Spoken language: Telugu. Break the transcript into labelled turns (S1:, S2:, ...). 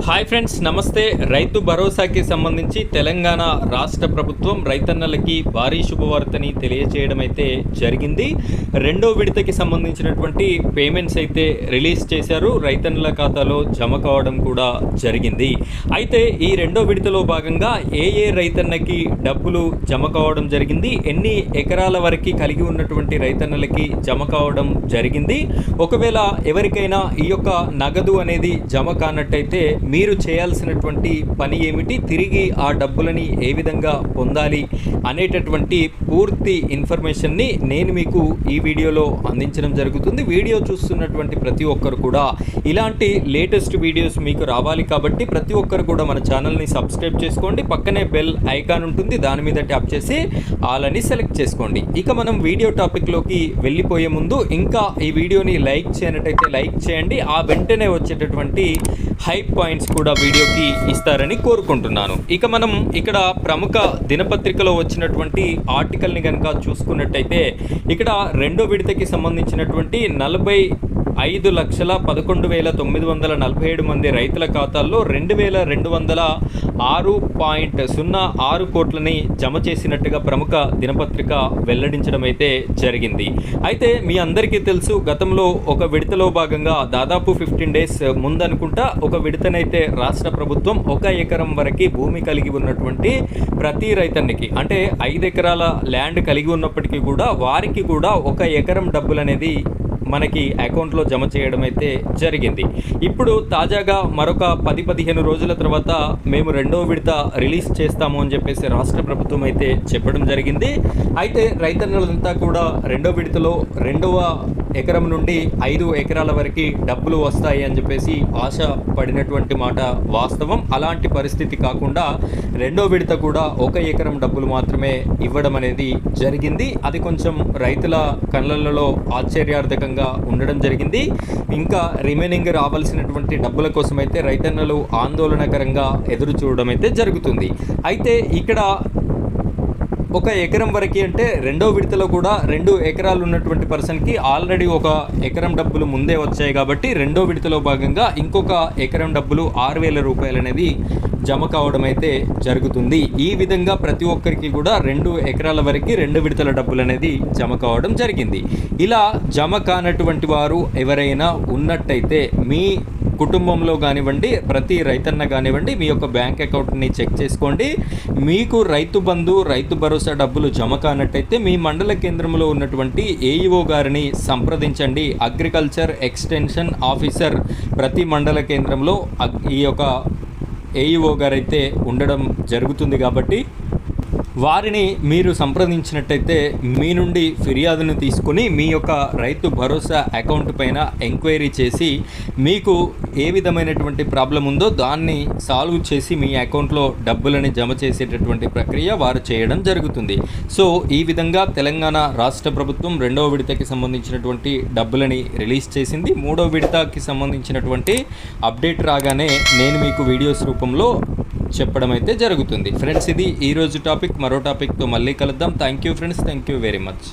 S1: హాయ్ ఫ్రెండ్స్, నమస్తే. రైతు భరోసాకి సంబంధించి తెలంగాణ రాష్ట్ర ప్రభుత్వం రైతన్నలకి భారీ శుభవార్తని తెలియజేయడం అయితే జరిగింది. రెండో విడతకి సంబంధించినటువంటి పేమెంట్స్ అయితే రిలీజ్ చేశారు. రైతన్నల ఖాతాలో జమ కావడం కూడా జరిగింది. అయితే ఈ రెండో విడతలో భాగంగా ఏ రైతన్నకి డబ్బులు జమ కావడం జరిగింది, ఎన్ని ఎకరాల వరకు కలిగి ఉన్నటువంటి రైతన్నలకి జమ కావడం జరిగింది, ఒకవేళ ఎవరికైనా ఈ యొక్క నగదు అనేది జమ కానట్టయితే మీరు చేయాల్సినటువంటి పని ఏమిటి, తిరిగి ఆ డబ్బులని ఏ విధంగా పొందాలి అనేటటువంటి పూర్తి ఇన్ఫర్మేషన్ని నేను మీకు ఈ వీడియోలో అందించడం జరుగుతుంది. వీడియో చూస్తున్నటువంటి ప్రతి ఒక్కరు కూడా ఇలాంటి లేటెస్ట్ వీడియోస్ మీకు రావాలి కాబట్టి ప్రతి ఒక్కరు కూడా మన ఛానల్ని సబ్స్క్రైబ్ చేసుకోండి. పక్కనే బెల్ ఐకాన్ ఉంటుంది, దాని మీద ట్యాప్ చేసి ఆల్ అని సెలెక్ట్ చేసుకోండి. ఇక మనం వీడియో టాపిక్లోకి వెళ్ళిపోయే ముందు ఇంకా ఈ వీడియోని లైక్ చేయనట్టయితే లైక్ చేయండి. ఆ వెంటనే వచ్చేటటువంటి హైప్ పాయింట్స్ కూడా వీడియోకి ఇస్తారని కోరుకుంటున్నాను. ఇక మనం ఇక్కడ ప్రముఖ దినపత్రికలో వచ్చినటువంటి ఆర్టికల్ని కనుక చూసుకున్నట్టయితే ఇక్కడ రెండో విడతకి సంబంధించినటువంటి 45,11,947 మంది రైతుల ఖాతాల్లో 2,206.06 కోట్లని జమ చేసినట్టుగా ప్రముఖ దినపత్రిక వెల్లడించడం అయితే జరిగింది. అయితే మీ అందరికీ తెలుసు, గతంలో ఒక విడతలో భాగంగా దాదాపు 15 డేస్ ముందనుకుంటా ఒక విడతనైతే రాష్ట్ర ప్రభుత్వం 1 ఎకరం వరకు భూమి కలిగి ఉన్నటువంటి ప్రతి రైతన్నికి, అంటే 5 ఎకరాల ల్యాండ్ కలిగి ఉన్నప్పటికీ కూడా వారికి కూడా 1 ఎకరం డబ్బులు అనేది మనకి అకౌంట్లో జమ చేయడం అయితే జరిగింది. ఇప్పుడు తాజాగా మరొక 10-15 రోజుల తర్వాత మేము రెండవ విడత రిలీజ్ చేస్తాము అని చెప్పేసి రాష్ట్ర ప్రభుత్వం అయితే చెప్పడం జరిగింది. అయితే రైతన్నలంతా కూడా రెండో విడతలో 2వ ఎకరం నుండి 5 ఎకరాల వరకు డబ్బులు వస్తాయి అని చెప్పేసి ఆశ పడినటువంటి మాట వాస్తవం. అలాంటి పరిస్థితి కాకుండా రెండో విడత కూడా 1 ఎకరం డబ్బులు మాత్రమే ఇవ్వడం అనేది జరిగింది. అది కొంచెం రైతుల కళ్ళల్లో ఆశ్చర్యార్థకంగా ఉండడం జరిగింది. ఇంకా రిమైనింగ్ రావాల్సినటువంటి డబ్బుల కోసం అయితే రైతన్నలు ఆందోళనకరంగా ఎదురు చూడడం అయితే జరుగుతుంది. అయితే ఇక్కడ 1 ఎకరం వరకు అంటే రెండో విడతలో కూడా 2 ఎకరాలు ఉన్నటువంటి పర్సన్కి ఆల్రెడీ 1 ఎకరం డబ్బులు ముందే వచ్చాయి కాబట్టి రెండో విడతలో భాగంగా ఇంకొక ఎకరం డబ్బులు 6,000 రూపాయలు అనేది జమ కావడం అయితే జరుగుతుంది. ఈ విధంగా ప్రతి ఒక్కరికి కూడా 2 ఎకరాల వరకు 2 విడతల డబ్బులు అనేది జమ కావడం జరిగింది. ఇలా జమ కానటువంటి వారు ఎవరైనా ఉన్నట్టయితే మీ కుటుంబంలో కానివ్వండి, ప్రతి రైతన్న కానివ్వండి, మీ యొక్క బ్యాంక్ అకౌంట్ని చెక్ చేసుకోండి. మీకు రైతు బంధు, రైతు భరోసా డబ్బులు జమ కానట్టయితే మీ మండల కేంద్రంలో ఉన్నటువంటి ఏఈఓ గారిని సంప్రదించండి. అగ్రికల్చర్ ఎక్స్టెన్షన్ ఆఫీసర్ ప్రతి మండల కేంద్రంలో ఈ యొక్క ఏఈఓ గారైతే ఉండడం జరుగుతుంది కాబట్టి వారిని మీరు సంప్రదించినట్టయితే మీ నుండి ఫిర్యాదును తీసుకుని మీ యొక్క రైతు భరోసా అకౌంట్ పైన ఎంక్వైరీ చేసి మీకు ఏ విధమైనటువంటి ప్రాబ్లం ఉందో దాన్ని సాల్వ్ చేసి మీ అకౌంట్లో డబ్బులని జమ చేసేటటువంటి ప్రక్రియ వారు చేయడం జరుగుతుంది. సో ఈ విధంగా తెలంగాణ రాష్ట్ర ప్రభుత్వం రెండవ విడతకి సంబంధించినటువంటి డబ్బులని రిలీజ్ చేసింది. మూడో విడతకి సంబంధించినటువంటి అప్డేట్ రాగానే నేను మీకు వీడియోస్ రూపంలో చెప్పడం అయితే జరుగుతుంది. ఫ్రెండ్స్, ఇది ఈరోజు టాపిక్. మరో టాపిక్తో మళ్ళీ కలుద్దాం. Thank you friends, thank you very much.